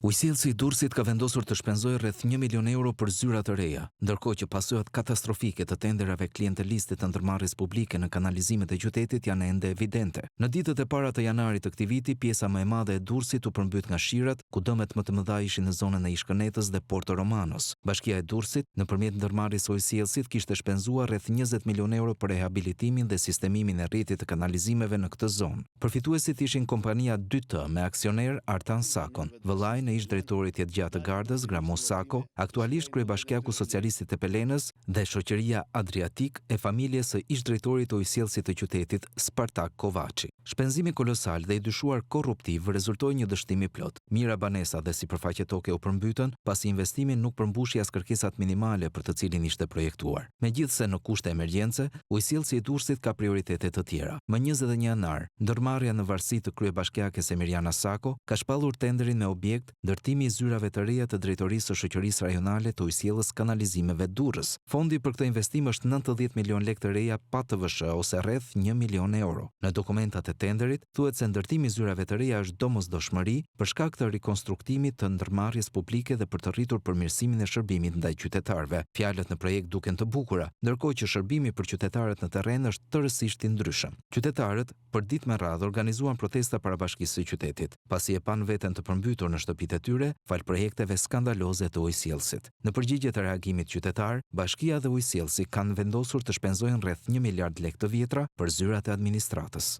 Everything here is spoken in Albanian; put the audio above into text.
Ujësjellsi i Durrësit ka vendosur të shpenzojë rreth 1 milion euro për zyra të reja, ndërkohë që pasojat katastrofike të tenderave klientelistit të ndërmarrjes publike në kanalizimet e qytetit janë ende evidente. Në ditët e para të janarit të këtij viti, pjesa më e madhe e Durrësit u përmbyt nga shirat, ku dëmet më të mëdha ishin në zonën e Ishkënetës dhe Porto Romanos. Bashkia e Durrësit, nëpërmjet ndërmarrjes së ujësjellsit, kishte shpenzuar rreth 20 milion euro për rehabilitimin dhe sistemimin e rrjetit të kanalizimeve në këtë zonë. Përfituesit ishin kompania 2T me aksioner Artan Sakon, vëllai ish drejtorit jetëgjatë të Gardës, Gramos Sako, aktualisht kryebashkiaku socialistit të Pelenës dhe shoqëria Adriatik e familjes së ish drejtorit të ujësjellsit të qytetit, Spartak Kovaçi. Shpenzimi kolosal dhe i dyshuar korruptiv rezultoi një dështim i plot. Mira banesa dhe sipërfaqe toke u përmbytën, pasi investimi nuk përmbushi as kërkesat minimale për të cilin ishte projektuar. Megjithse në kushte emergjence, ujësjellsi i Durrësit ka prioritete të tjera. Më 21 janar, ndërmarrja në varësi të kryebashkiakes Emiriana Sako ka shpallur tenderin me objekt ndërtimi i zyrave të reja të drejtorisë së shoqërisë rajonale të ujësjelljes kanalizimeve Durrës. Fondi për këtë investim është 90 milion lekë të reja pa TVSH ose rreth 1 milion euro. Në dokumentat e tenderit thuhet se ndërtimi i zyrave të reja është domosdoshmëri për shkak të rikonstruktimit të ndërmarrjes publike dhe për të rritur përmirësimin e shërbimit ndaj qytetarëve. Fjalët në projekt duken të bukura, ndërkohë që shërbimi për qytetarët në terren është tërësisht i ndryshëm. Qytetarët për ditë me radhë organizuan protesta para bashkisë së qytetit, pasi e pan veten të përmbytur në shtëpitë e tyre fal projekteve skandaloze të ujësjellsit. Në përgjigje të reagimit qytetar, bashkia dhe ujësjellsi kanë vendosur të shpenzojnë rreth 1 miliard lekë të vjetra për zyrat e administratës.